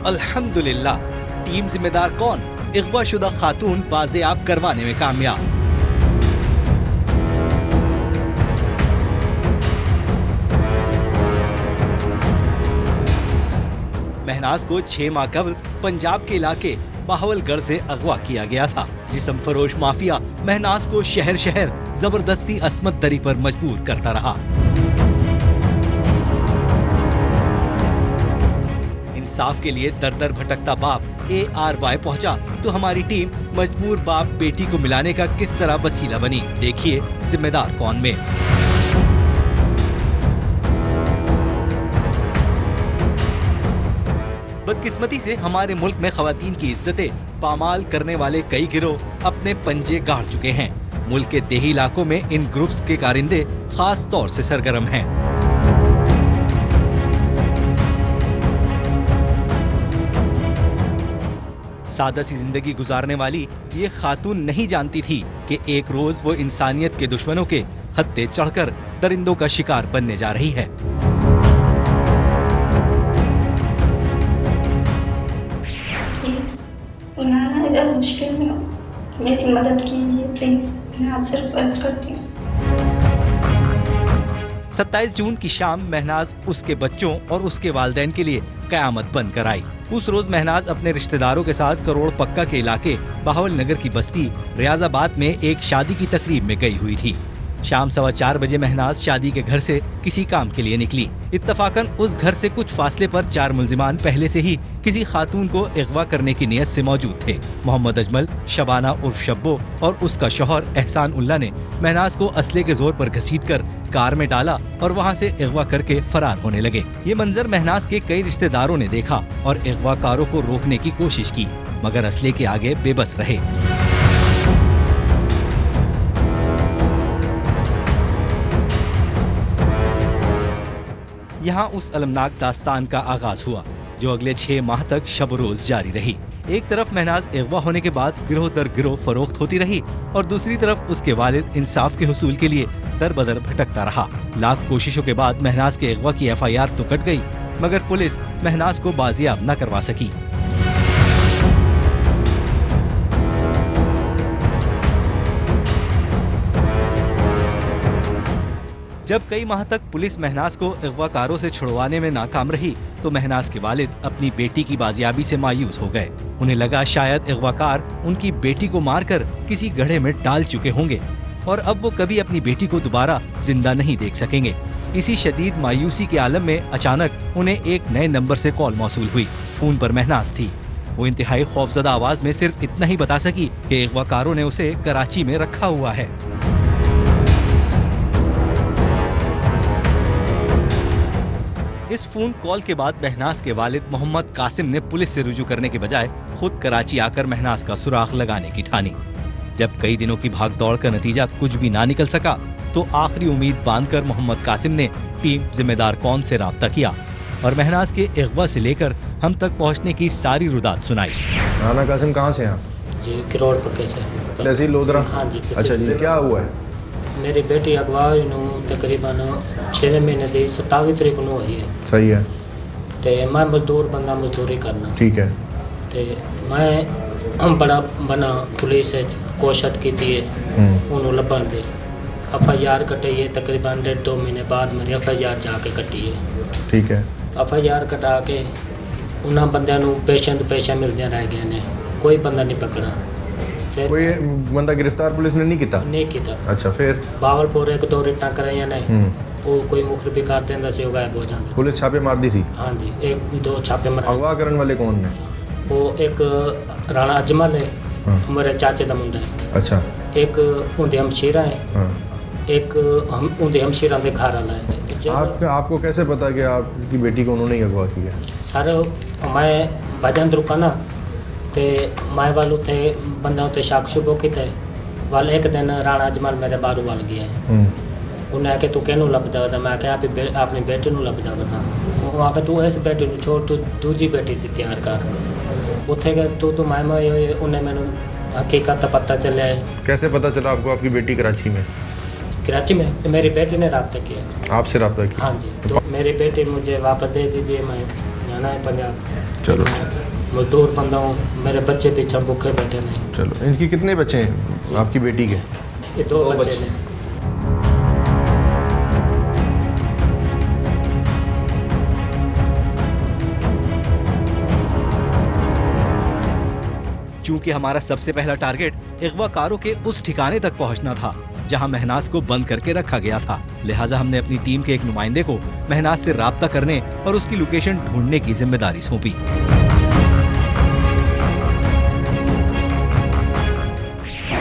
अल्हम्दुलिल्लाह, टीम जिम्मेदार कौन, इग़्वाशुदा खातून बाज़ेआब करवाने में कामयाब। महनाज को 6 माह कबल पंजाब के इलाके बहावलगढ़ से अगवा किया गया था। जिस्म फरोश माफिया महनाज को शहर शहर जबरदस्ती अस्मत दरी पर मजबूर करता रहा। इंसाफ के लिए दर दर भटकता बाप ARY पहुंचा तो हमारी टीम मजबूर बाप बेटी को मिलाने का किस तरह वसीला बनी। देखिए जिम्मेदार कौन में। बदकिस्मती से हमारे मुल्क में खवातीन की इज्जतें पामाल करने वाले कई गिरोह अपने पंजे गाड़ चुके हैं। मुल्क के देही इलाकों में इन ग्रुप्स के कारिंदे खास तौर से सरगर्म हैं। सादा सी जिंदगी गुजारने वाली ये खातून नहीं जानती थी कि एक रोज वो इंसानियत के दुश्मनों के हत्थे चढ़कर दरिंदों का शिकार बनने जा रही है। इधर मुश्किल में हो, मेरी मदद कीजिए प्लीज, मैं आपसे रिक्वेस्ट करती हूँ। 27 जून की शाम महनाज उसके बच्चों और उसके वालिदैन के लिए कयामत बन कर आई। उस रोज महनाज अपने रिश्तेदारों के साथ करोड़ पक्का के इलाके बहावल नगर की बस्ती रियाजाबाद में एक शादी की तकरीब में गई हुई थी। शाम 4:15 बजे महनाज शादी के घर से किसी काम के लिए निकली। इत्तफाकन उस घर से कुछ फासले पर 4 मुल्जिमान पहले से ही किसी खातून को अगवा करने की नियत से मौजूद थे। मोहम्मद अजमल, शबाना उर्फ शब्बो और उसका शौहर एहसान उल्ला ने महनाज को असले के जोर पर घसीटकर कार में डाला और वहां से अगवा करके फरार होने लगे। ये मंजर महनाज के कई रिश्तेदारों ने देखा और अगवाकारों को रोकने की कोशिश की, मगर असले के आगे बेबस रहे। यहाँ उस अलमनाक दास्तान का आगाज हुआ जो अगले 6 माह तक शब रोज जारी रही। एक तरफ महनाज अगवा होने के बाद गिरोह दर गिरोह फरोख्त होती रही और दूसरी तरफ उसके वालिद इंसाफ के हुसूल के लिए दर बदर भटकता रहा। लाख कोशिशों के बाद महनाज के अगवा की FIR तो कट गई, मगर पुलिस महनाज को बाजियाब न करवा सकी। जब कई माह तक पुलिस महनाज को अगवाकारों से छुड़वाने में नाकाम रही तो महनाज के वालिद अपनी बेटी की बाजियाबी से मायूस हो गए। उन्हें लगा शायद अगवाकार उनकी बेटी को मारकर किसी गड्ढे में डाल चुके होंगे और अब वो कभी अपनी बेटी को दोबारा जिंदा नहीं देख सकेंगे। इसी शदीद मायूसी के आलम में अचानक उन्हें एक नए नंबर से कॉल मौसूल हुई। फोन पर महनाज थी। वो इंतहाई खौफजदा आवाज में सिर्फ इतना ही बता सकी कि अगवाकारों ने उसे कराची में रखा हुआ है। इस फोन कॉल के बाद महनाज के वालिद मोहम्मद कासिम ने पुलिस से रुजू करने के बजाय खुद कराची आकर महनाज का सुराग लगाने की ठानी। जब कई दिनों की भागदौड़ का नतीजा कुछ भी ना निकल सका तो आखिरी उम्मीद बांधकर मोहम्मद कासिम ने टीम जिम्मेदार कौन से राब्ता किया और महनाज के अगवा से लेकर हम तक पहुंचने की सारी रुदात सुनाई। राना कासिम कहाँ से हैं? जी करोड़ पक्के से। तहसील लोधरा? हाँ जी। अच्छा जी, क्या हुआ है? मेरी बेटी अगवा तकरीबन 6वें महीने की 27 तरीक को हुई है। सही है। ते मैं मजदूर बंदा, मजदूरी करना। ठीक है। ते मैं बड़ा बना पुलिस कोशिश की थी उन्होंने लभन दे FIR कटाई है। तकरीबन 1.5-2 महीने बाद मेरी FIR जाके कटी है। ठीक है। FIR कटा के उन्होंने बंदे पेशा मिलते रह गए ने, कोई बंदा नहीं पकड़ा। कोई बंदा गिरफ्तार पुलिस ने नहीं किया? नहीं किया। अच्छा, फिर बावलपुर 1-2 रिटा कराइया ने, वो कोई मुखरबी कर देंदा सी, गायब हो जाते। पुलिस छापे मार दी सी? हाँ जी, 1-2 छापे मार। अगवा करने वाले कौन ने? वो एक राणा अजमल है, मेरे चाचे का मुंडा है। अच्छा। एक उनके हमशीरा है, एक उनके हमशीरा के घर वाला है। आपको कैसे पता कि आपकी बेटी को उन्होंने अगवा किया? सर मैं भजन रुका ना, ते मैं वाल थे बंदा उत्ते शक शुभ किते वाल एक दिन राणा अजमल मेरे बारू वाल गया है। उन्हें आके तू कहनू लभदा वता, मैं आख्या अपनी बेटी नू लभदा वता। वो आके तू इस बेटी नू छोड़, तू दूजी बेटी दी तैयार कर। उत्थे गए तू मैं उन्हें मैनू हकीकत पता चलिया है। कैसे पता चला आपको आपकी बेटी कराची में? कराची में मेरी बेटी ने रब्ता किया। आपसे रब्ता किया? हाँ जी। तो मेरी बेटी मुझे वापस दे दीजिए, मैं रहना है पंजाब। चलो। मजदूर बंदा हूँ, मेरे बच्चे पीछे भूखे बैठे नहीं। चलो, इनकी कितने बच्चे हैं आपकी बेटी के? ये दो बच्चे ने। क्योंकि हमारा सबसे पहला टारगेट अगवाकारों के उस ठिकाने तक पहुंचना था जहां महनाज को बंद करके रखा गया था, लिहाजा हमने अपनी टीम के एक नुमाइंदे को महनाज से राब्ता करने और उसकी लोकेशन ढूंढने की जिम्मेदारी सौंपी।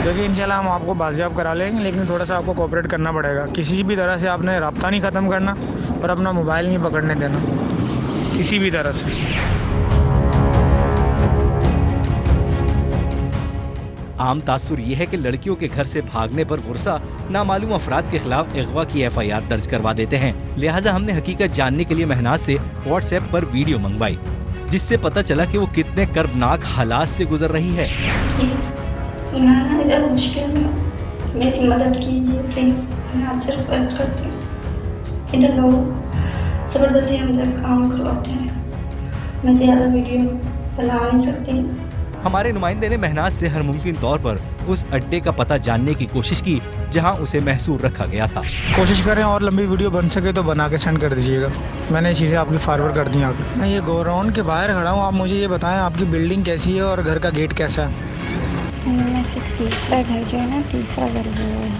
देखिए इंशाल्लाह हम आपको बाजियाब करा लेंगे, लेकिन थोड़ा सा आपको कोऑपरेट करना पड़ेगा। किसी भी तरह से आपने राब्ता नहीं ख़त्म करना और अपना मोबाइल नहीं पकड़ने देना किसी भी तरह से। आम तासुर ये है कि लड़कियों के घर से भागने पर गुस्सा नामालूम अफराद के खिलाफ अगवा की FIR दर्ज करवा देते हैं, लिहाजा हमने हकीकत जानने के लिए महनाज से WhatsApp पर वीडियो मंगवाई, जिससे पता चला कि वो कितने कर्बनाक हालात से गुजर रही है। प्लीज़ मैं इधर मुश्किल में हूँ, मेरी मदद कीजिए प्लीज़, मैं आपसे रिक्वेस्ट करती हूँ। इधर लोग ज़बरदस्ती हमसे काम करवाते हैं, मैं ज़्यादा वीडियो बना नहीं सकती। हमारे नुमाइंदे ने महनाज से हर मुमकिन तौर पर उस अड्डे का पता जानने की कोशिश की जहां उसे महसूर रखा गया था। कोशिश करें और लंबी वीडियो बन सके तो बना के सेंड कर दीजिएगा। मैंने ये चीज़ें आपकी फॉरवर्ड कर दी आगे। मैं ये गोराउंड के बाहर खड़ा हूँ, आप मुझे ये बताएं आपकी बिल्डिंग कैसी है और घर का गेट कैसा है? में से तीसरा घर जो है ना, तीसरा घर वो है।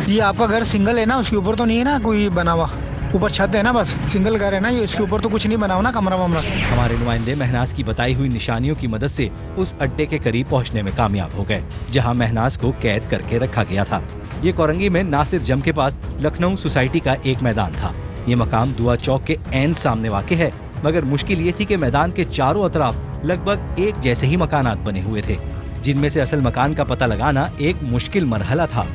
ये आपका घर सिंगल है ना, उसके ऊपर तो नहीं है ना कोई बना हुआ? ऊपर छत है ना, बस सिंगल घर है ना ये, उसके ऊपर तो कुछ नहीं बना हुआ ना कमरा वमरा? हमारे नुमाइंदे महनाज की बताई हुई निशानियों की मदद से उस अड्डे के करीब पहुंचने में कामयाब हो गए जहां महनाज को कैद करके रखा गया था। ये कोरंगी में नासिर जम के पास लखनऊ सोसाइटी का एक मैदान था। ये मकाम दुआ चौक के ऐन सामने वाक़ है, मगर मुश्किल ये थी कि मैदान के चारों अतराफ लगभग एक जैसे ही मकानात बने हुए थे, जिनमें से असल मकान का पता लगाना एक मुश्किल मरहला था।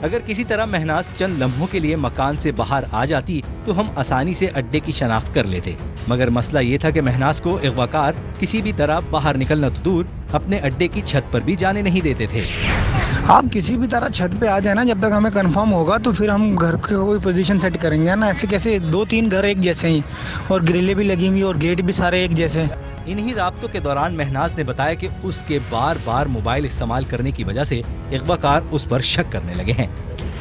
अगर किसी तरह महनाज चंद लम्हों के लिए मकान से बाहर आ जाती तो हम आसानी से अड्डे की शनाख्त कर लेते, मगर मसला ये था कि महनाज को अगवाकार किसी भी तरह बाहर निकलना तो दूर अपने अड्डे की छत पर भी जाने नहीं देते थे। आप किसी भी तरह छत पे आ जाए ना, जब तक हमें कंफर्म होगा तो फिर हम घर की कोई पोजीशन सेट करेंगे ना। ऐसे कैसे 2-3 घर एक जैसे ही और ग्रिलें भी लगी हुई और गेट भी सारे एक जैसे। इन्हीं राब्तों के दौरान महनाज ने बताया कि उसके बार बार मोबाइल इस्तेमाल करने की वजह से अगवाकार उस पर शक करने लगे हैं।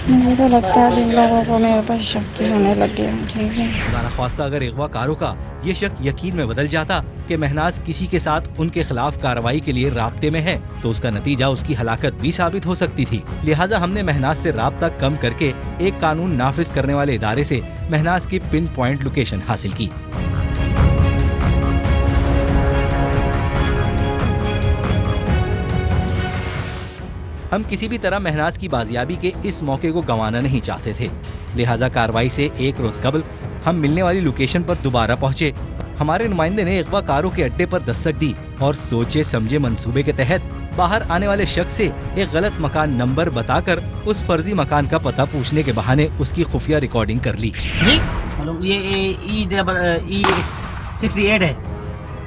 मुझे तो लगता है इन लोगों को मेरे पर शक होने लग गया। ठीक है, खुदा न ख्वास्ता अगर अगवाकारों का ये शक यकीन में बदल जाता कि महनाज किसी के साथ उनके खिलाफ कार्रवाई के लिए राब्ते में है, तो उसका नतीजा उसकी हलाकत भी साबित हो सकती थी। लिहाजा हमने महनाज से राब्ता कम करके एक कानून नाफिज करने वाले इदारे से महनाज की पिन पॉइंट लोकेशन हासिल की। हम किसी भी तरह महनाज की बाजियाबी के इस मौके को गंवाना नहीं चाहते थे, लिहाजा कार्रवाई से एक रोज कबल हम मिलने वाली लोकेशन पर दोबारा पहुंचे। हमारे नुमाइंदे ने अगवाकारों के अड्डे पर दस्तक दी और सोचे समझे मंसूबे के तहत बाहर आने वाले शख्स से एक गलत मकान नंबर बताकर उस फर्जी मकान का पता पूछने के बहाने उसकी खुफिया रिकॉर्डिंग कर ली। जी मतलब ये E68 है।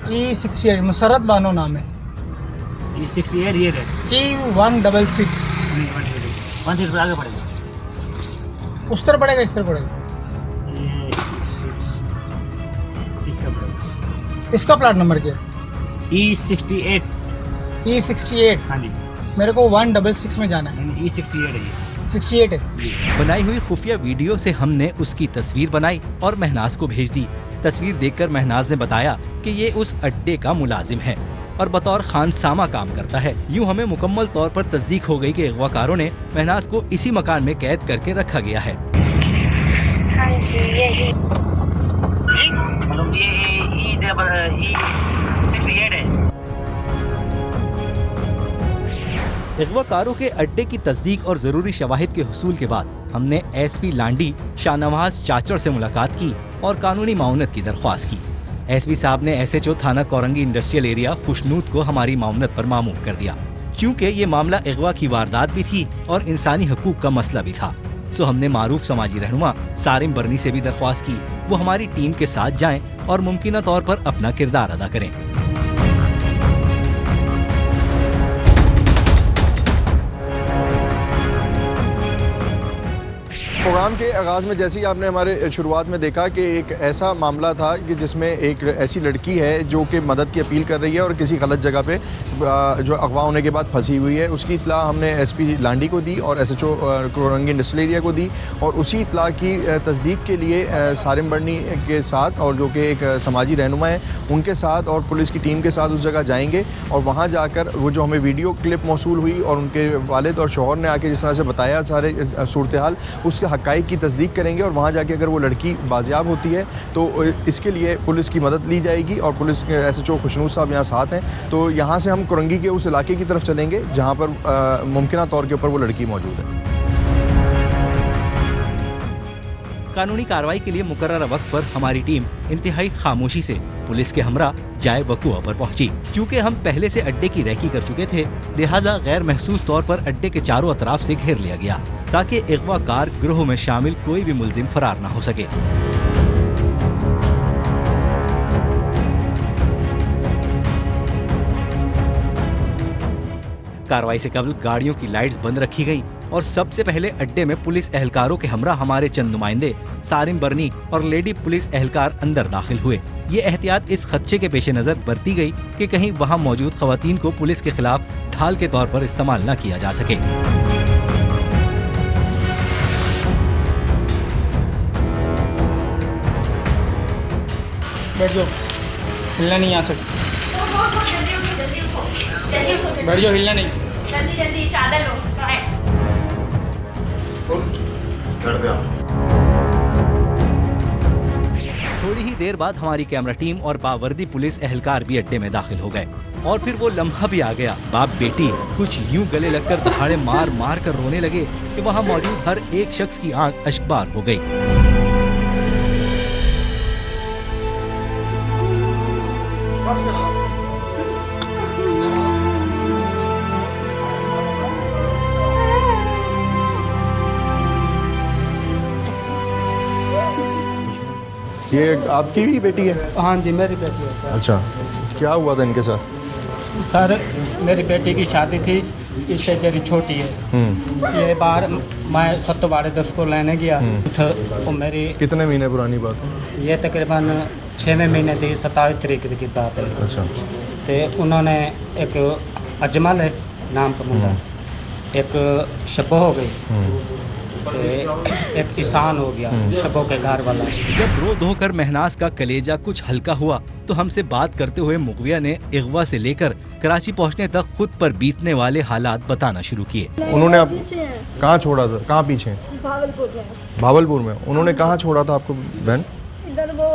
E68 मुसरत बानो नाम है। E68 ये है। E166 1 पर आगे पड़ेगा। उस तरह पड़ेगा, इस तरह पड़ेगा। ये 6 इस तरह पड़ेगा। इसका प्लाट नंबर क्या है? E68। E68। हाँ जी, मेरे को 166 में जाना है। E68 है ये। 68 है। बनाई हुई खुफिया वीडियो से हमने उसकी तस्वीर बनाई और महनाज को भेज दी। तस्वीर देखकर महनाज ने बताया कि ये उस अड्डे का मुलाजिम है और बतौर खानसामा काम करता है। यूं हमें मुकम्मल तौर पर तस्दीक हो गई कि अगवाकारों ने महनाज को इसी मकान में कैद करके रखा गया है। हाँ जी, यही मतलब ये E68 है। अगवाकारों के अड्डे की तस्दीक और जरूरी शवाहिद के हुसूल के बाद हमने SP लांडी शाहनवाज चाचड़ से मुलाकात की और कानूनी माउनत की दरख्वास्त की। SP साहब ने SHO थाना कोरंगी इंडस्ट्रियल एरिया खुशनूद को हमारी माउनत पर मामूर कर दिया, क्योंकि ये मामला अगवा की वारदात भी थी और इंसानी हकूक का मसला भी था। सो हमने मारूफ समाजी रहनुमा सारिम बरनी से भी दरख्वास्त की वो हमारी टीम के साथ जाएं और मुमकिन तौर पर अपना किरदार अदा करें। प्रोग्राम के आगाज़ में जैसे ही आपने हमारे शुरुआत में देखा कि एक ऐसा मामला था कि जिसमें एक ऐसी लड़की है जो कि मदद की अपील कर रही है और किसी गलत जगह पे जो अगवा होने के बाद फंसी हुई है। उसकी इतला हमने एसपी लांडी को दी और SHO कोरंगी इंडस्ट्रियल एरिया को दी और उसी इतला की तस्दीक के लिए सारिम बर्नी के साथ और जो कि एक समाजी रहनुमा है उनके साथ और पुलिस की टीम के साथ उस जगह जाएंगे और वहाँ जाकर वो जो हमें वीडियो क्लिप मौसूल हुई और उनके वालिद और शौहर ने आके जिस तरह से बताया सारे सूरत हाल, उसके हक़ाइक़ की तस्दीक करेंगे और वहाँ जाके अगर वो लड़की बाजियाब होती है तो इसके लिए पुलिस की मदद ली जाएगी और पुलिस SHO खुशनूर साहब यहाँ साथ हैं। तो यहाँ से हम कोरंगी के उस इलाके की तरफ चलेंगे जहाँ पर मुमकिन तौर के ऊपर वो लड़की मौजूद है। कानूनी कार्रवाई के लिए मुकर्रर वक्त पर हमारी टीम इंतहाई खामोशी से पुलिस के हमरा जाए बकुआ पर पहुंची। क्योंकि हम पहले से अड्डे की रैकी कर चुके थे, लिहाजा गैर महसूस तौर पर अड्डे के चारों अतराफ से घेर लिया गया ताकि अगवाकार गिरोह में शामिल कोई भी मुलजिम फरार न हो सके। कार्रवाई से कबल गाड़ियों की लाइट्स बंद रखी गई और सबसे पहले अड्डे में पुलिस एहलकारों के हमरा हमारे चंद नुमाइंदे सारिम बर्नी और लेडी पुलिस एहलकार अंदर दाखिल हुए। ये एहतियात इस खदशे के पेश नज़र बरती गई कि कहीं वहाँ मौजूद खवातीन को पुलिस के खिलाफ ढाल के तौर पर इस्तेमाल न किया जा सके। बैठ जाओ, हिलना नहीं, यहाँ से बैठ जाओ, हिलना नहीं। जल्दी जल्दी चादर लो। थोड़ी ही देर बाद हमारी कैमरा टीम और बावर्दी पुलिस एहलकार भी अड्डे में दाखिल हो गए और फिर वो लम्हा भी आ गया। बाप बेटी कुछ यूं गले लगकर दहाड़े मार मार कर रोने लगे कि वहाँ मौजूद हर एक शख्स की आंख अश्कबार हो गई। ये आपकी भी बेटी है? हाँ जी, मेरी बेटी है। अच्छा, क्या हुआ था इनके साथ? सर, मेरी बेटी की शादी थी, इससे जरी छोटी है। ये बार मैं सत्तवाड़े 10 को लेने गया तो वो मेरी। कितने महीने पुरानी बात है? ये तकरीबन 6वें महीने थी, 27 तारीख की बात है। अच्छा। तो उन्होंने एक अजमल है नाम का मुंडा, एक शबो हो गई, एक ईसान हो गया, शबो के घर वाला। जब रो धोकर महनाज का कलेजा कुछ हल्का हुआ तो हमसे बात करते हुए मुगविया ने अगवा से लेकर कराची पहुंचने तक खुद पर बीतने वाले हालात बताना शुरू किए। उन्होंने आप कहाँ छोड़ा था? कहाँ पीछे? भागलपुर में। भावलपुर में। उन्होंने कहाँ छोड़ा था आपको बहन? इधर वो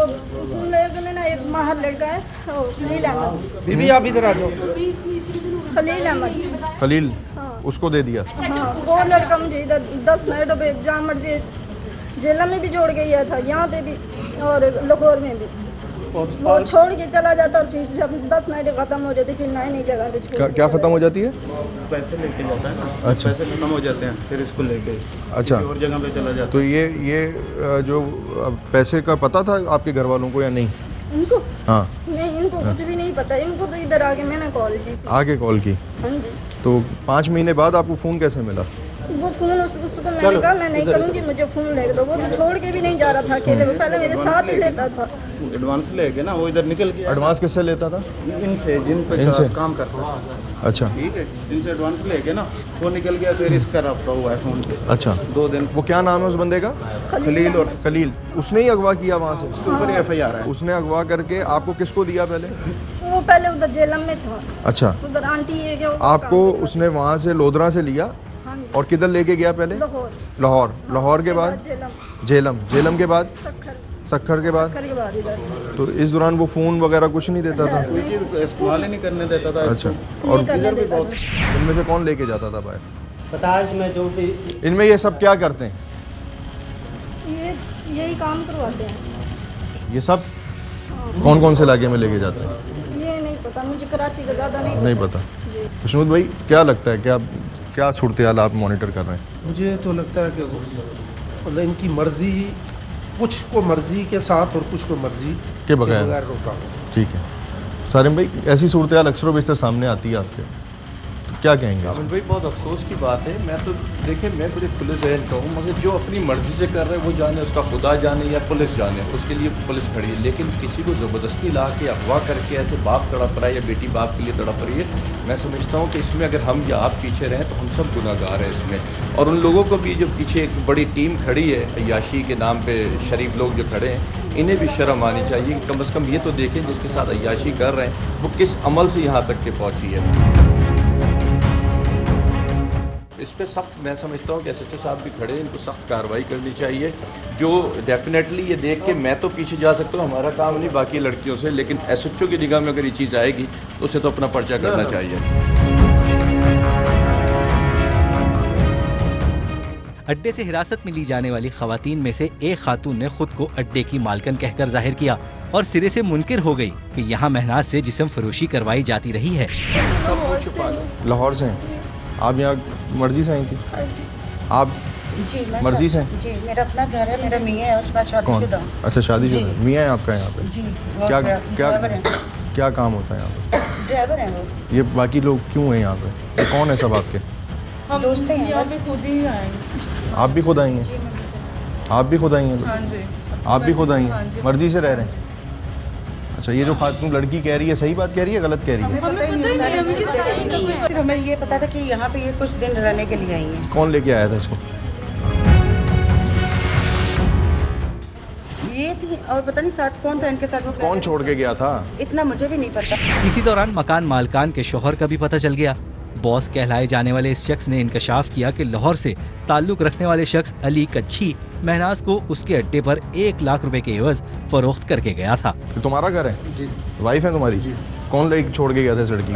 उसने ना एक माहर लड़का है, खलील अहमद। बीबी आप इधर आ जाओ। खलील अहमद। खलील, उसको दे दिया। हाँ, वो लड़का मुझे इधर 10 मिनट पे जहाँ मर्जी जेल में भी छोड़ के गया था, यहाँ पे भी और लाहौर में भी। वो छोड़ के चला जाता और फिर जब 10 मिनट खत्म हो जाती फिर नई नई जगह पे छोड़। क्या खत्म हो जाती है? पैसे लेके जाता है ना। अच्छा। पैसे खत्म हो जाते हैं फिर इसको लेके अच्छा और जगह पे चला जाता है। तो ये जो पैसे का पता था आपके घर वालों को या नहीं? इनको? हाँ। नहीं, इनको कुछ भी नहीं पता। इनको तो इधर आके मैंने कॉल की। आगे कॉल की? हाँ जी। तो 5 महीने बाद आपको फ़ोन कैसे मिला? वो फ़ोन उसको मैंने कहा मैं नहीं करूँगी, मुझे फ़ोन ले दो। वो तो छोड़ के भी नहीं जा रहा था अकेले में, पहले मेरे साथ ही लेता था। एडवांस लेके ना वो इधर निकल गया। एडवांस किससे लेता था? इनसे, जिन पे काम करता था। अच्छा। ठीक है, इनसे एडवांस लेके ना वो निकल गया, फिर इसका रब्ता हुआ है फ़ोन पे। अच्छा। 2 दिन। वो क्या नाम है उस बंदे का? खलील। और खलील उसने ही अगवा किया वहाँ से? उसके ऊपर FIR है। उसने अगवा करके आपको किसको दिया पहले? वो पहले उधर जेलम में था। अच्छा। उधर आंटी है क्या? आपको उसने वहाँ से लोधरा से लिया और किधर लेके गया पहले? लाहौर। लाहौर के बाद जेलम के बाद सखर के बाद इधर। तो इस दौरान वो फ़ोन वगैरह कुछ नहीं देता था? कोई चीज़ इस्तेमाल ही नहीं करने देता था। अच्छा। और इधर भी बहुत। इनमें से कौन लेके जाता था बाहर? पता है इसमें जो भी। इनमें ये सब क्या करते हैं? ये यही काम करवाते हैं। ये सब कौन कौन से इलाके में लेके जाते हैं? ये नहीं पता मुझे, कराची का ज़्यादा नहीं पता। खुशनूद भाई, क्या लगता है, क्या सूरत हाल आप मॉनिटर कर रहे हैं? मुझे तो लगता है कि मतलब इनकी मर्जी, कुछ को मर्जी के साथ और कुछ को मर्जी के बगैर रोका। ठीक है सारिम भाई, ऐसी सूरत हाल अक्सर बेशतर सामने आती है आपके? क्या कहेंगे? आमिर भाई बहुत अफसोस की बात है। मैं तो देखिए मैं बड़े खुले जहन का हूँ, मगर जो अपनी मर्ज़ी से कर रहे हैं वो जाने, उसका खुदा जाने या पुलिस जाने, उसके लिए पुलिस खड़ी है। लेकिन किसी को ज़बरदस्ती ला के अगवा करके ऐसे बाप तड़प रहा है या बेटी बाप के लिए तड़प रही है, मैं समझता हूँ कि इसमें अगर हम या आप पीछे रहें तो हम सब गुनाहगार हैं इसमें। और उन लोगों को भी जो पीछे एक बड़ी टीम खड़ी है अय्याशी के नाम पे, शरीफ लोग जो खड़े हैं, इन्हें भी शर्म आनी चाहिए कि कम से कम ये तो देखें जिसके साथ अय्याशी कर रहे हैं वो किस अमल से यहाँ तक के पहुँची है। इस पर सख्त मैं समझता हूँ कि SHO साहब भी खड़े हैं, इनको सख्त कार्रवाई करनी चाहिए। जो डेफिनेटली ये देख के मैं तो पीछे जा सकता हूँ, हमारा काम नहीं बाकी लड़कियों से, लेकिन SHO की निगाह में अगर ये चीज़ आएगी तो उसे तो अपना पर्चा करना चाहिए। अड्डे से हिरासत में ली जाने वाली खवातीन में से एक खातून ने खुद को अड्डे की मालकन कहकर जाहिर किया और सिरे से मुनकिर हो गई कि यहाँ महनाज से जिस्म फरोशी करवाई जाती रही है। लाहौर से हैं आप? यहाँ मर्जी से आई थी आप? जी मैं मर्जी से? जी मेरा अपना घर है, मेरा मियाँ है, उसका शादीशुदा। अच्छा शादीशुदा मियाँ है आपका यहाँ पे? जी। क्या क्या क्या काम होता है यहाँ पे? ड्राइवर हैं वो। ये बाकी लोग क्यों हैं यहाँ पे? कौन है सब आपके दोस्त हैं? यहाँ पे खुद ही आएंगे। आप भी खुद आई हैं? आप भी खुद आई हैं? हाँ जी। आप भी खुद आई हैं? मर्जी से रह रहे हैं? अच्छा ये जो खातून लड़की कह रही है सही बात कह रही है गलत कह रही है? सिर्फ हमें ये पता था कि यहाँ पे ये कुछ दिन रहने के लिए आई हैं। कौन लेके आया था इसको? ये थी और पता नहीं साथ कौन था इनके साथ। वो कौन छोड़ के गया था? इतना मुझे भी नहीं पता। इसी दौरान मकान मालकान के शौहर का भी पता चल गया। बॉस कहलाए जाने वाले इस शख्स ने इंकशाफ किया कि लाहौर से ताल्लुक रखने वाले शख्स अली कच्छी महनाज को उसके अड्डे पर 1 लाख रुपए के एवज फरोख्त करके गया था। तो तुम्हारा घर है? जी। वाइफ है तुम्हारी? जी। कौन लेके छोड़ के गया था इस लड़की?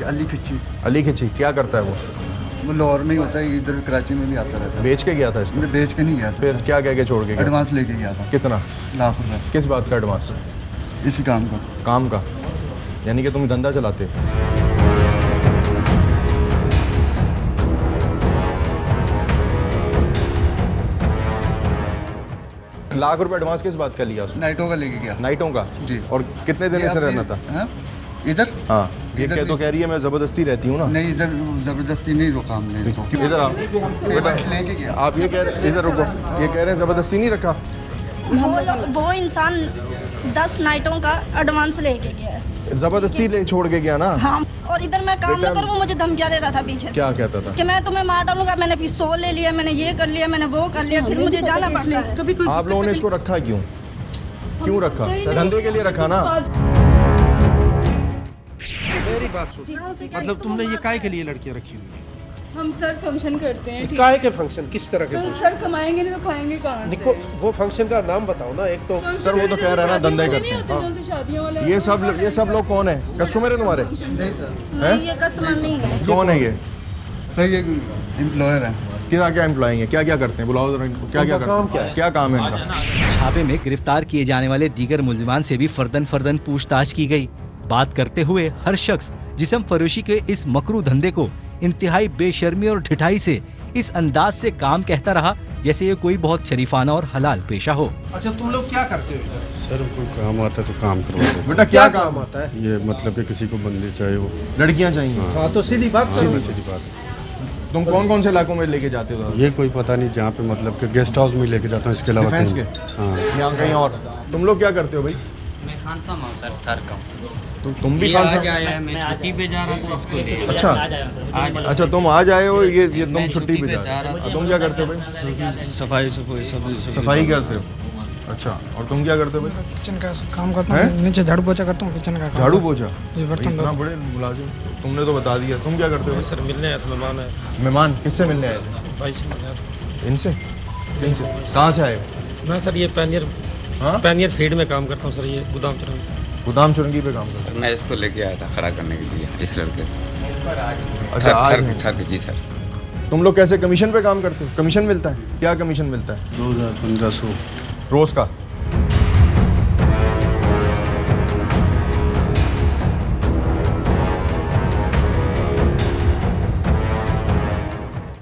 अली खिच्ची। अली खिच्ची क्या करता है वो लाहौर में ही होता है, इधर कराची में भी आता रहता है। बेच के गया था इसको? मैं बेच के नहीं गया था। फिर क्या कह के छोड़ के गया? एडवांस लेके गया था। कितना? ₹1 लाख। किस बात का एडवांस? इसी काम का। काम का यानी कि तुम धंधा चलाते? ₹1 लाख एडवांस किस बात का लिया उसने? नाइटों का लेके गया। नाइटों का? जी। और कितने दिन से रहना था? इधर? हाँ ये तो कह रही है मैं जबरदस्ती रहती हूँ ना। नहीं इधर जबरदस्ती नहीं रोका हमने इसको। इधर आप लेके गया। आप ये कह रहे इधर रुको, ये कह रहे हैं जबरदस्ती नहीं रखा? वो इंसान 10 नाइटों का एडवांस लेके गया है। जबरदस्ती ले छोड़ के गया ना? हाँ। और इधर मैं काम न करूँ मुझे धमकियाँ देता था पीछे से। क्या कहता था? कि मैं तुम्हें मार डालूंगा, मैंने पिस्तौल ले लिया, मैंने ये कर लिया, मैंने वो कर लिया, फिर मुझे जाना पड़ता है। आप लोगों ने इसको रखा क्यों रखा? धंधे के लिए रखा ना? मेरी बात सुन, मतलब तुमने ये काहे के लिए लड़कियां रखी हुई है? हम सर फंक्शन करते हैं। काहे के फंक्शन? किस तरह के? तो सर कमाएंगे नहीं तो खाएंगे कहाँ से? वो फंक्शन का नाम बताओ ना। एक तो सर वो तो कह रहा है ना धंधे करते हैं। शादियों वाले ये सब लोग कौन है? कस्टमर है तुम्हारे? नहीं सर। हैं? ये कस्टमर नहीं है। कौन है ये? सर ये एम्प्लॉयर है। क्या एम्प्लॉई है? क्या करते हैं? बुलाओ क्या काम है? क्या काम है इनका? छापे में गिरफ्तार किए जाने वाले दीगर मुल्जिमान से भी फर्दन पूछताछ की गई। बात करते हुए हर शख्स जिस्म फरोशी के इस मकरू धंधे को इंतहाई बेशर्मी और ढिठाई से इस अंदाज से काम कहता रहा जैसे ये कोई बहुत शरीफाना और हलाल पेशा हो। अच्छा तुम लोग क्या करते हो इधर? सर कोई काम आता है तो काम करवाते हैं। बेटा क्या काम आता है? ये मतलब कि किसी को बंदी चाहिए, वो लड़कियां चाहिए। हाँ तो सीधी बात करो। सीधी बात है। तुम कौन से इलाकों में लेके जाते हो? ये कोई पता नहीं, जहाँ पे मतलब कि गेस्ट हाउस में लेके जाता हूँ, इसके अलावा डिफेंस के? हाँ यहाँ कहीं और? तुम लोग क्या करते हो भाई? मैं खान साहब हूँ सर, थर का। तुम भी खान साहब? मैं छुट्टी पे जा रहा था इसको ले। अच्छा तुम आज आए हो, ये तुम छुट्टी पे जा रहे हो। तुम क्या करते हो भाई? सफाई करते हो? अच्छा और तुम क्या करते हो भाई? किचन का काम करता हूँ, नीचे झाड़ू पोछा करता हूँ किचन का। झाड़ू पोछा? बर्तन इतना बड़े मुलाजिम, तुमने तो बता दिया। तुम क्या करते हो? सर मिलने आया था, मेहमान है। मेहमान किससे मिलने आए थे? भाई से मिलने आया। इनसे? कहाँ से आए? मैं सर ये पैनियर फीड में काम करता हूँ सर, ये गोदाम चुरंगी पे काम करता हूँ। मैं इसको लेके आया था खड़ा करने के लिए, इस लड़के। अच्छा आज जी सर। तुम लोग कैसे कमीशन पे काम करते हो? कमीशन मिलता है? क्या कमीशन मिलता है? 2000-1500 रोज का?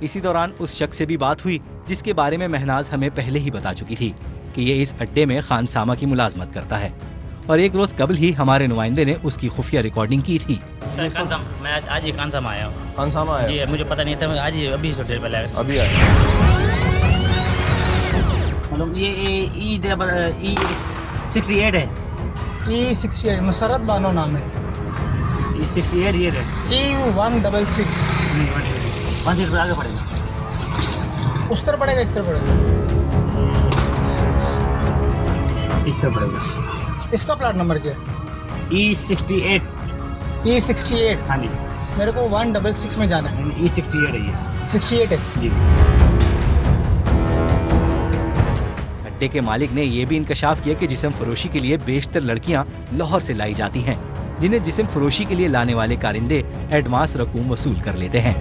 इसी दौरान उस शख्स से भी बात हुई जिसके बारे में महनाज हमें पहले ही बता चुकी थी कि ये इस अड्डे में खानसामा की मुलाजमत करता है। और एक रोज कबल ही हमारे नुमाइंदे ने उसकी खुफिया रिकॉर्डिंग की थी। सर खानसामा, मैं आज ही खानसामा आया हूँ। खानसामा आया? जी मुझे पता नहीं था, मैं आज ही अभी थोड़ी देर पहले आया। अभी आया। मतलब ये E68 है। E68 मुसरत बानो नाम है। E68 ये है। E166 1 से आगे पड़ेगा। उस तरफ पड़ेगा, इस तरफ पड़ेगा, इस तरफ पड़ेगा। इसका प्लाट नंबर क्या है? E68। E68। हाँ जी। मेरे को 166 में जाना है। E68 है ये। 68 है जी। अड्डे के मालिक ने यह भी इंकशाफ किया कि जिस्म फरोशी के लिए बेशतर लड़कियां लाहौर से लाई जाती हैं, जिन्हें जिस्म फरोशी के लिए लाने वाले कारिंदे एडवांस रकूम वसूल कर लेते हैं।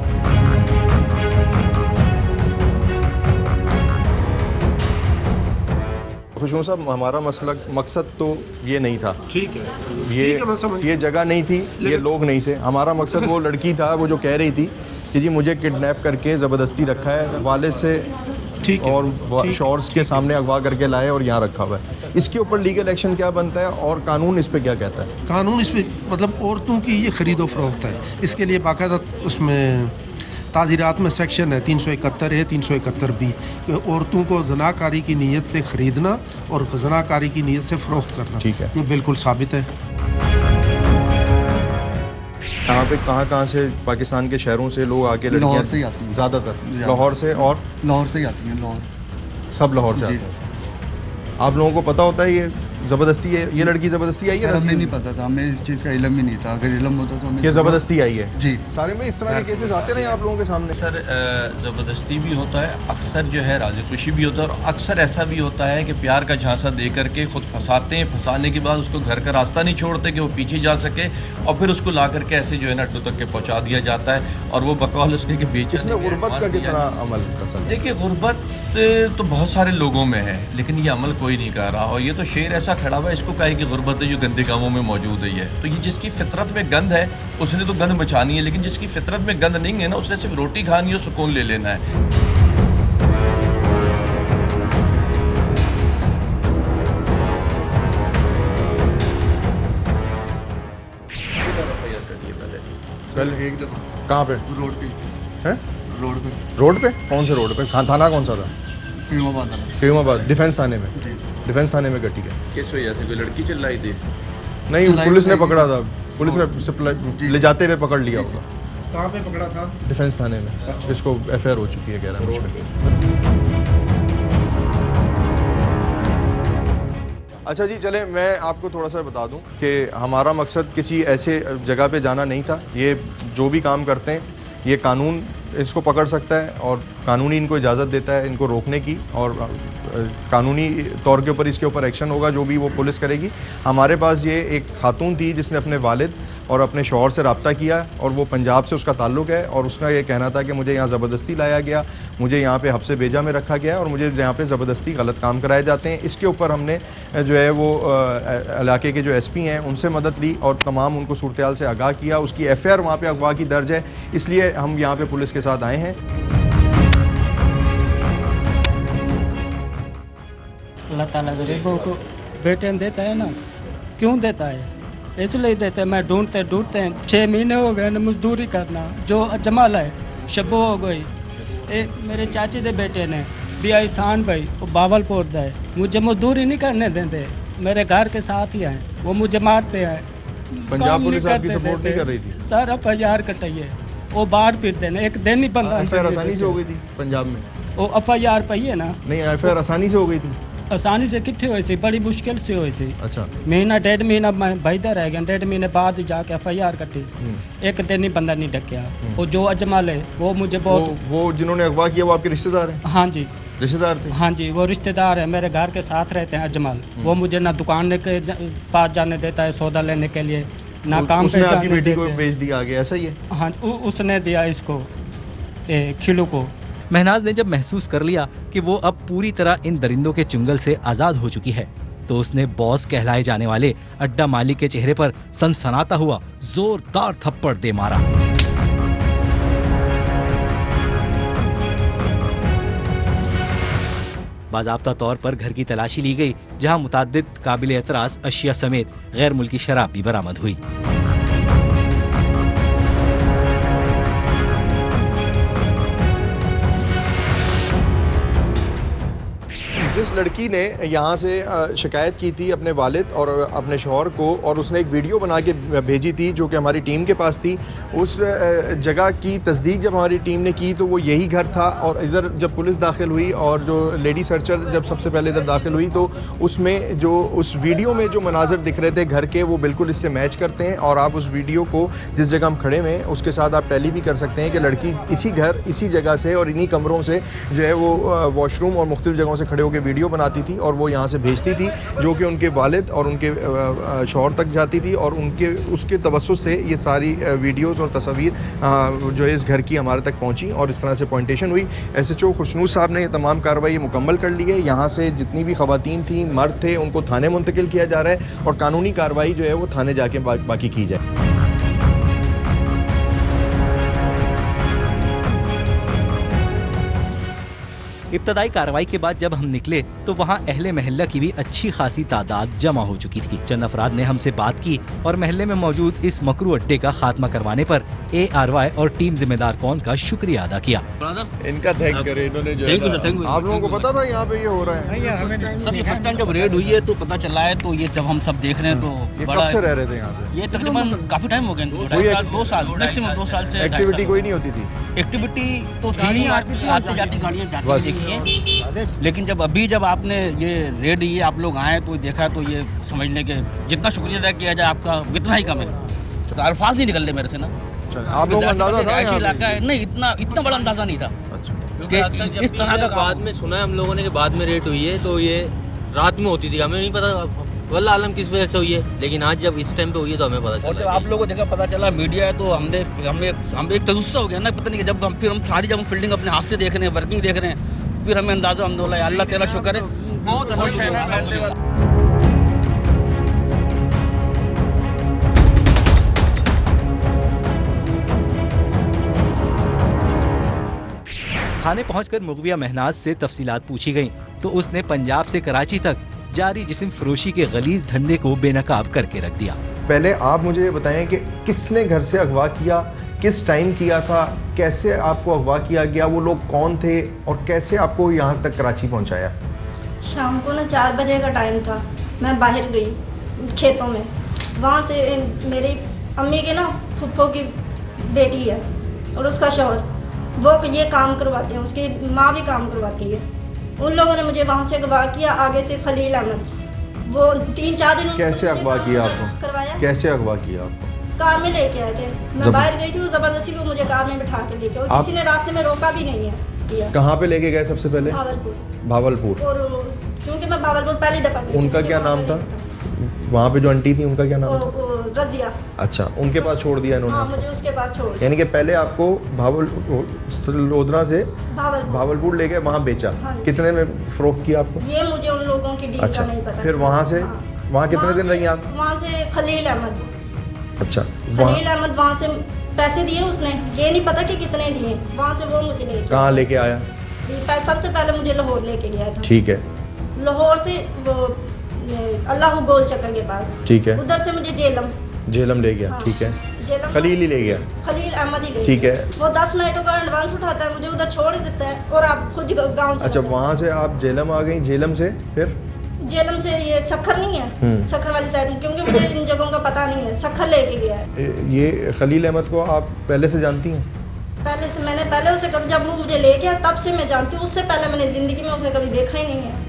खुशबू साहब, हमारा मकसद तो ये नहीं था। ठीक है, ये जगह नहीं थी, ये लोग नहीं थे। हमारा मकसद वो लड़की था, वो जो कह रही थी कि जी मुझे किडनैप करके ज़बरदस्ती रखा है, वाले से और शोर्स के सामने अगवा करके लाए और यहाँ रखा हुआ है। इसके ऊपर लीगल एक्शन क्या बनता है और कानून इस पे क्या कहता है? कानून इस पे मतलब औरतों की ये खरीदो फरोख्त है, इसके लिए बाकायदा उसमें ताज़ीरात में सेक्शन है 371 है 371 बी कि औरतों को जनाकारी की नीयत से ख़रीदना और जनाकारी की नीयत से फ़रोख्त करना। ठीक है, ये बिल्कुल साबित है। यहाँ पे कहाँ से पाकिस्तान के शहरों से लोग आके लाहौर से ही आती हैं ज़्यादातर। लाहौर से और लाहौर से ही आती हैं। लाहौर सब लाहौर से आते हैं। आप लोगों को पता होता है ये ज़बरदस्ती है, ये लड़की ज़बरदस्ती आई है? हमें नहीं पता था, हमें इस चीज़ का इल्म ही नहीं था। अगर इल्म होता तो हमें ये ज़बरदस्ती आई है जी। सारे में इस तरह के केसेस आते रहे आप लोगों के सामने? सर ज़बरदस्ती भी होता है, अक्सर जो है राज़ी खुशी भी होता है, और अक्सर ऐसा भी होता है कि प्यार का झांसा दे करके खुद फंसाते हैं, फंसाने के बाद उसको घर का रास्ता नहीं छोड़ते कि वो पीछे जा सके, और फिर उसको ला करके ऐसे जो है ना अड्डों तक के पहुँचा दिया जाता है, और वो बकौल उसके कि बेचे। इसमें गुर्बत का कितना अमल करता है? देखिए गुर्बत तो बहुत सारे लोगों में है, लेकिन ये अमल कोई नहीं कर रहा। और ये तो शेर ऐसा खड़ा हुआ है, इसको कहे कि गुर्बत है जो गंदे कामों में मौजूद है। ये तो ये जिसकी फितरत में गंद है उसने तो गंद बचानी है, लेकिन जिसकी फितरत में गंद नहीं है ना, उसने सिर्फ रोटी खानी है, सुकून ले लेना है। कल एक दफ़ा कहाँ पे? रोड पे है? रोड पे कौन से रोड पे? थाना कौन सा था? क्यूमाबाद डिफेंस थाने में। डिफेंस थाने में कटी है। किस वजह से? कोई लड़की चिल्लाई थी? नहीं, पुलिस ने पकड़ा था, पुलिस ने ले जाते हुए पकड़ लिया होगा। कहाँ पे पकड़ा था? डिफेंस थाने में, जिसको एफआईआर हो चुकी है कह रहा है। अच्छा जी, चलें मैं आपको थोड़ा सा बता दूं कि हमारा मकसद किसी ऐसे जगह पे जाना नहीं था। ये जो भी काम करते हैं ये कानून इसको पकड़ सकता है और कानूनी इनको इजाज़त देता है इनको रोकने की, और कानूनी तौर के ऊपर इसके ऊपर एक्शन होगा जो भी वो पुलिस करेगी। हमारे पास ये एक खातून थी जिसने अपने वालिद और अपने शौहर से रब्ता किया, और वो पंजाब से उसका ताल्लुक़ है, और उसका ये कहना था कि मुझे यहाँ ज़बरदस्ती लाया गया, मुझे यहाँ पे हफ्से भेजा में रखा गया और मुझे यहाँ पे ज़बरदस्ती गलत काम कराए जाते हैं। इसके ऊपर हमने जो है वो इलाके के जो एसपी हैं उनसे मदद ली और तमाम उनको सूरत-ए-हाल से आगाह किया। उसकी एफआईआर वहाँ पे अगवा की दर्ज है, इसलिए हम यहाँ पे पुलिस के साथ आए हैं। अल्लाह ताला गरीबों को बेटे देता है ना, क्यों देता है? इसलिए देते हैं। मैं ढूंढते 6 महीने हो गए मजदूरी करना, जो जमाल है शबो हो गई। मेरे चाची दे बेटे ने भी एहसान भाई, वो बावलपुर दा है, मुझे मजदूरी नहीं करने देते, मेरे घर के साथ ही हैं, वो मुझे मारते हैं। पंजाब पुलिस आपकी सपोर्ट नहीं कर रही थी? सर FIR कटाइए, वो बाहर फिर देने, एक दिन ही बंदा। FIR आसानी से हो गई थी पंजाब में? वो FIR पई है ना? नहीं, FIR आसानी से हो गई थी? आसानी से कितने हुई थी, बड़ी मुश्किल से हुई थी। अच्छा, महीना 1.5 महीना भाईदा रह गया, 1.5 महीने बाद जाके FIR कटी, एक दिन ही बंदा नहीं ढकिया। वो जो अजमल है वो मुझे बहुत, वो जिन्होंने अगवा किया वो आपके रिश्तेदार हैं? हाँ जी, रिश्तेदार थे? हाँ जी, वो रिश्तेदार है, मेरे घर के साथ रहते हैं अजमल। वो मुझे ना दुकान के पास जाने देता है सौदा लेने के लिए, ना काम पे जाने देता है। बेटी को बेच दिया आगे, ऐसा ही है? हाँ, उसने दिया इसको खिलू को। महनाज ने जब महसूस कर लिया कि वो अब पूरी तरह इन दरिंदों के चुंगल से आज़ाद हो चुकी है, तो उसने बॉस कहलाए जाने वाले अड्डा मालिक के चेहरे पर सनसनाता हुआ जोरदार थप्पड़ दे मारा। बाज़ाब्ता तौर पर घर की तलाशी ली गई, जहां मुताद्दिद काबिल एतराज़ अशिया समेत गैर मुल्की शराब भी बरामद हुई। जिस लड़की ने यहाँ से शिकायत की थी अपने वालिद और अपने शौहर को, और उसने एक वीडियो बना के भेजी थी जो कि हमारी टीम के पास थी, उस जगह की तस्दीक जब हमारी टीम ने की तो वो यही घर था। और इधर जब पुलिस दाखिल हुई और जो लेडी सर्चर जब सबसे पहले इधर दाखिल हुई तो उसमें जो उस वीडियो में जो मनाजर दिख रहे थे घर के, वो बिल्कुल इससे मैच करते हैं। और आप उस वीडियो को जिस जगह हम खड़े हुए हैं उसके साथ आप टैली भी कर सकते हैं कि लड़की इसी घर, इसी जगह से और इन्हीं कमरों से जो है वो वॉशरूम और मुख्तलिफ जगहों से खड़े होकर वीडियो बनाती थी और वो यहाँ से भेजती थी, जो कि उनके वालिद और उनके शौहर तक जाती थी। और उसके तवस्सुस से ये सारी वीडियोस और तस्वीर जो है इस घर की हमारे तक पहुँची और इस तरह से पॉइंटेशन हुई। SHO खुशनूर साहब ने ये तमाम कार्रवाई मुकम्मल कर ली है। यहाँ से जितनी भी ख़वातीन थी, मर्द थे, उनको थाने मुंतकिल किया जा रहा है और कानूनी कार्रवाई जो है वो थाने जाके बाकी की जाए। इब्तदाई कार्रवाई के बाद जब हम निकले तो वहाँ अहले महल्ला की भी अच्छी खासी तादाद जमा हो चुकी थी। चंद अफराद ने हमसे बात की और महल्ले में मौजूद इस मकरू अड्डे का खात्मा करवाने पर ARY और टीम जिम्मेदार कौन का शुक्रिया अदा किया। इनका थैंक करें, इन्होंने जो है आप लोगों को पता था यहाँ पे ये हो रहा है? सर ये फर्स्ट टाइम जब रेड हुई है तो पता चला है, तो ये जब हम सब देख रहे हैं तो ये कब से रह रहे थे यहाँ पे? ये तकरीबन काफी टाइम हो गया, 2 साल मैक्सिमम 2 साल से। एक्टिविटी कोई नहीं होती थी? एक्टिविटी तो थी, आती जाती गाड़ियाँ जाती देखी है, लेकिन जब आपने ये रेड ये आप लोग आए तो देखा तो ये समझ लें कि जितना शुक्रिया अदा किया जाए आपका उतना ही कम है। तो अल्फाज नहीं निकल रहे मेरे से ना। आप लोगों को अंदाजा था ऐसी इलाका है नहीं, इतना बड़ा अंदाजा नहीं था कि इस तरह का। बाद में सुना है हम लोगों ने कि बाद में रेड हुई है तो ये रात में होती थी, हमें नहीं पता वल्लाह आलम किस वजह से हुई है, लेकिन आज जब इस टाइम पे हुई है तो हमें पता चला। और जब आप लोगों को देखा पता चला मीडिया है तो हमें एक तजुस्सा हो गया ना, पता नहीं कि जब हम सारी जब फील्डिंग अपने हाथ से देख रहे हैं, वर्किंग देख रहे हैं, फिर हमें अंदाजा अल्हम्दुलिल्लाह अल्लाह तेरा शुक्र है, बहुत अल्हम्दुलिल्लाह। थाने पहुंचकर मुगविया महनाज से तफसीलात पूछी गईं तो उसने पंजाब से कराची तक जारी जिस्म फरोशी के गलीज धंधे को बेनकाब करके रख दिया। पहले आप मुझे बताएं कि किसने घर से अगवा किया, किस टाइम किया था, कैसे आपको अगवा किया गया, वो लोग कौन थे और कैसे आपको यहाँ तक कराची पहुँचाया? शाम को ना 4 बजे का टाइम था, मैं बाहर गई खेतों में, वहाँ से मेरी अम्मी के ना फुफ्फो की बेटी है और उसका शौहर, वो ये काम करवाते हैं, उसकी माँ भी काम करवाती है। उन लोगों ने मुझे वहाँ से अगवा किया, आगे से खलील अहमद, वो 3-4 दिन। कैसे अगवा किया आपको? करवाया। कैसे अगवा किया आपको? कार में लेके आए थे, मैं बाहर गई थी, वो जबरदस्ती वो मुझे कार में बिठा के लेके, और किसी ने रास्ते में रोका भी नहीं है। कहाँ पे लेके गए सबसे पहले? भावलपुर। और क्योंकि मैं भावलपुर पहली दफा गई। उनका क्या नाम था वहाँ पे जो आंटी थी, उनका क्या नाम था? रजिया। अच्छा, उनके पास छोड़ दिया इन्होंने? हाँ, मुझे उसके पास छोड़ दिया। यानी कि पहले आपको लोधरा से भावलपुर ले गए, वहाँ बेचा। हाँ। कितने में फरोख्त किया आपको? ये मुझे उन लोगों की डील का नहीं पता। फिर वहाँ से वहाँ कितने दिन रही आप? वहाँ से खलील अहमद। अच्छा, खलील अहमद वहाँ से पैसे दिए उसने, ये नहीं पता कि कितने दिए, वहाँ से वो मुझे लेके। कहाँ लेके आया? सबसे पहले मुझे लाहौर लेके गया था। ठीक है। लाहौर से वो अल्लाह गोल चक्कर के पास। ठीक है। उधर से मुझे जेलम ले गया। हाँ। ठीक है। खलील ही ले गया। खलील अहमद ही। ठीक है। वो 10 नाइटों का एडवांस उठाता है, मुझे उधर छोड़ देता है और आप खुद गाँव। अच्छा, वहाँ से आप जेलम आ गई, जेलम से फिर? जेलम से ये सखर नहीं है, सखर वाली साइड में, क्योंकि मुझे इन जगहों का पता नहीं है, सखर लेके गया है। ये खलील अहमद को आप पहले से जानती हैं? पहले से मैंने उसे कभी, जब वो मुझे ले गया तब से मैं जानती हूँ, उससे पहले मैंने ज़िंदगी में उसे कभी देखा ही नहीं है।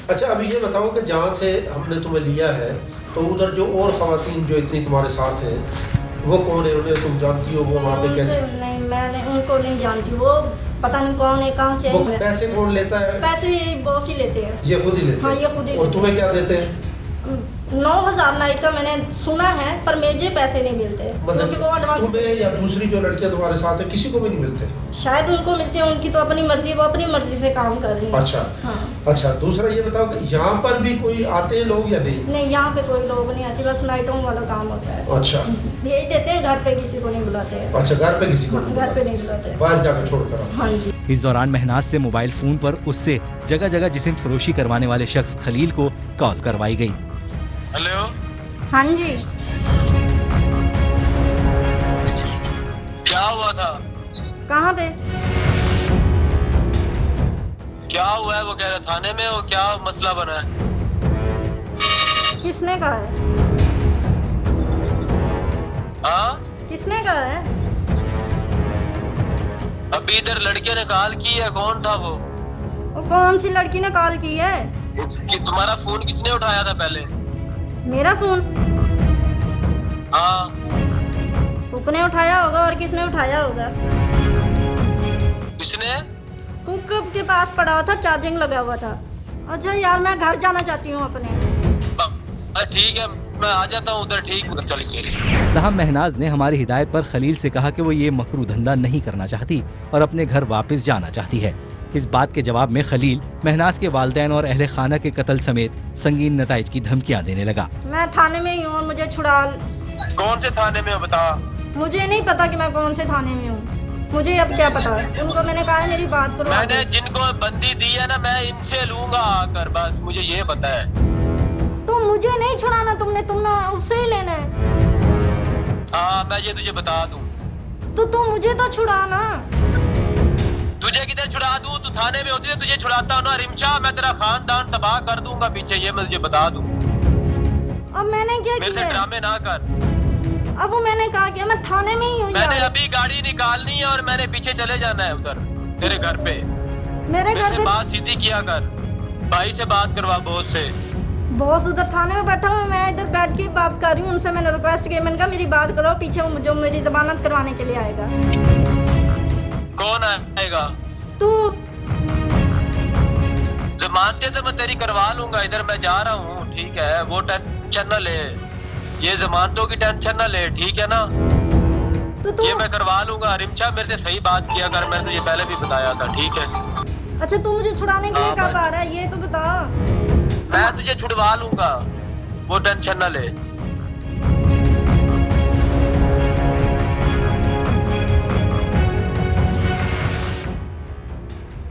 अच्छा, अभी ये बताओ कि जहाँ से हमने तुम्हें लिया है तो उधर जो और ख़वातीन जो इतनी तुम्हारे साथ हैं वो कौन है, उन्हें तुम जानती हो? वो वहाँ पे कैसे? नहीं, मैंने उनको नहीं जानती, वो पता नहीं कौन है, कहाँ से है। पैसे कौन लेता है? पैसे ये बॉस ही लेते हैं। ये खुद ही लेते हैं? हाँ, ये खुद ही। और तुम्हें क्या देते हैं? 9,000 नाइट का मैंने सुना है, पर मुझे पैसे नहीं मिलते क्योंकि वो एडवांस। तुम्हें या दूसरी जो लड़कियां तुम्हारे साथ है किसी को भी नहीं मिलते? शायद उनको मिलते हैं, उनकी तो अपनी मर्जी है, वो अपनी मर्जी से काम कर रही है। अच्छा हाँ। अच्छा, दूसरा ये बताओ कि यहाँ पर भी कोई आते हैं लोग या नहीं? नहीं, यहाँ पे कोई लोग नहीं आते, बस नाइटों वाला काम होता है। अच्छा, भेज देते हैं, घर पे किसी को नहीं बुलाते हैं। अच्छा, घर पे किसी को नहीं घर पे नहीं बुलाते, बाहर जाकर छोड़ कर। हाँ जी। इस दौरान महनाज से मोबाइल फोन पर उससे जगह जगह जिस्म फरोशी करवाने वाले शख्स खलील को कॉल करवाई गई। हेलो, हाँ जी। क्या हुआ था? कहाँ पे? क्या हुआ है? वो कह रहे थाने में हो, क्या मसला बना है? किसने कहा है? हाँ, किसने कहा है? अभी इधर लड़के ने कॉल की है, कौन था वो? कौन सी लड़की ने कॉल की है? कि तुम्हारा फोन किसने उठाया था पहले? मेरा फोन? हाँ। कुक ने उठाया होगा, और किसने उठाया होगा? किसने? कुक के पास पड़ा हुआ था, चार्जिंग लगा हुआ था। अच्छा यार, मैं घर जाना चाहती हूँ अपने। ठीक है, मैं आ जाता हूँ उधर। ठीक, उधर चलिए। तहम महनाज ने हमारी हिदायत पर खलील से कहा कि वो ये मकरू धंधा नहीं करना चाहती और अपने घर वापस जाना चाहती है। इस बात के जवाब में खलील महनाज के वालिदैन और अहले खाना के कत्ल समेत संगीन नताइज की धमकियां देने लगा। मैं थाने में ही हूँ और मुझे छुड़ा। कौन से थाने में हो बता? मुझे नहीं पता कि मैं कौन से थाने में हूँ, मुझे अब क्या पता है। उनको मैंने कहा है मेरी बात करो। मैंने जिनको बंदी दी है ना, मैं इनसे लूंगा आकर, बस मुझे ये पता है। तो मुझे नहीं छुड़ाना तुमने उससे ही लेना है। हाँ, मैं ये तुझे बता दूं। तो तुम मुझे तो छुड़ाना। तुझे किधर छुड़ा दूं? तू थाने में होती है, तुझे छुड़ाता हूँ ना रिमशा। मैं तेरा खानदान तबाह कर दूंगा पीछे, ये मैं तुझे बता दूं। अब मैंने क्या मेरे किया? से ड्रामे ना कर। अब वो मैंने कहा कि मैं थाने में ही हूँ। मैंने अभी गाड़ी निकालनी है और मैंने पीछे चले जाना है उधर तेरे घर पे। मेरे घर पे बात सीधी किया कर, भाई से बात करवा, बॉस से। बॉस उधर थाने में बैठा हूँ, मैं इधर बैठ के बात कर रही हूँ उनसे। मैंने रिक्वेस्ट की, मैंने कहा मेरी बात करो, पीछे वो जो मेरी जमानत करवाने के लिए आएगा। कौन आएगा? तू। जमानतें तो मैं तेरी करवा लूंगा, इधर मैं जा रहा हूँ, ठीक है? वो टेंशन न ले, ये जमानतों की टेंशन न ले, ठीक है ना? तो ये मैं करवा लूंगा। रिमशा, मेरे से सही बात किया कर, मैंने तुझे पहले भी बताया था, ठीक है? अच्छा, तू मुझे छुड़ाने के लिए कब आ रहा है, ये तो बता। मैं तुझे छुड़वा लूंगा, वो टेंशन न ले।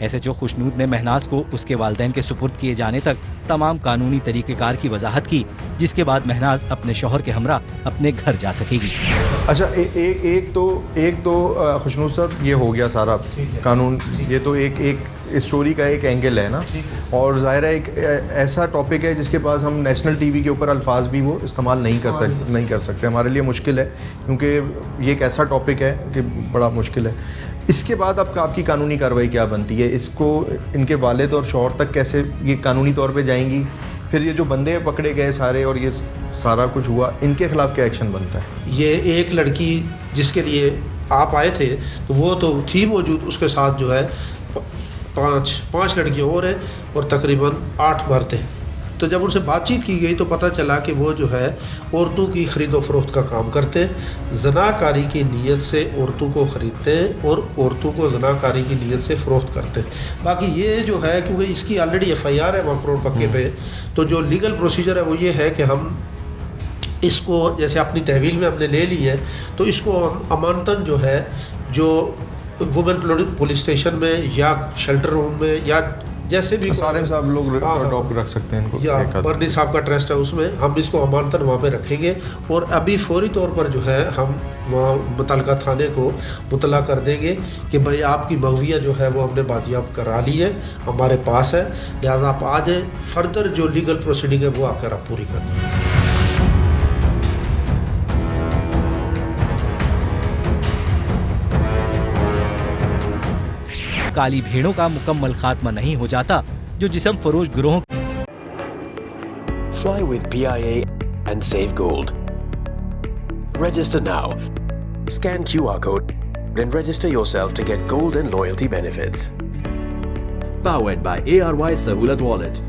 एसएचओ खुशनूद ने महनाज को उसके वालिदैन के सुपुर्द किए जाने तक तमाम कानूनी तरीक़ेकार की वजाहत की, जिसके बाद महनाज अपने शौहर के हमरा अपने घर जा सकेगी। अच्छा, एक तो खुशनूद साहब, ये हो गया सारा कानून, ये तो एक स्टोरी का एक एंगल है ना, और ज़ाहिर है एक ऐसा टॉपिक है जिसके पास हम नेशनल टीवी के ऊपर अल्फाज भी वो इस्तेमाल नहीं कर सकते। हमारे लिए मुश्किल है, क्योंकि ये एक ऐसा टॉपिक है कि बड़ा मुश्किल है। इसके बाद आपकी कानूनी कार्रवाई क्या बनती है? इसको इनके वालिद और शौहर तक कैसे ये कानूनी तौर पे जाएंगी? फिर ये जो बंदे पकड़े गए सारे और ये सारा कुछ हुआ, इनके खिलाफ क्या एक्शन बनता है? ये एक लड़की जिसके लिए आप आए थे, तो वो तो थी मौजूद, उसके साथ जो है पाँच लड़कियाँ और हैं और तकरीबन 8 मर्द हैं। तो जब उनसे बातचीत की गई तो पता चला कि वो जो है औरतों की ख़रीदो फरोख्त का काम करते हैं, ज़नाकारी की नीयत से औरतों को ख़रीदते हैं और औरतों को ज़नाकारी की नीयत से फ़रोख्त करते हैं। बाकी ये जो है, क्योंकि इसकी ऑलरेडी FIR है मकरोड़ पक्के पे, तो जो लीगल प्रोसीजर है वो ये है कि हम इसको जैसे अपनी तहवील में हमने ले ली है, तो इसको हम अमानतन जो है, जो वुमेन पुलिस स्टेशन में या शेल्टर रूम में या जैसे भी सारे साहब लोग अडॉप्ट रख सकते हैं इनको, या बर्नी साहब का ट्रस्ट है उसमें हम इसको अमानतन वहाँ पे रखेंगे। और अभी फौरी तौर पर जो है हम वहाँ मुतलका थाने को मुतला कर देंगे कि भाई आपकी मगविया जो है वो हमने बाजियाब करा ली है, हमारे पास है, लिहाजा आप आ जाए। फर्दर जो लीगल प्रोसीडिंग है वो आकर आप पूरी करें। काली भेड़ों का मुकम्मल खात्मा नहीं हो जाता जो जिस्म फरोश गिरोह। Fly with PIA and save gold. Register now. Scan QR code and register yourself to get gold and loyalty benefits. Powered by ARY Sahulat Wallet.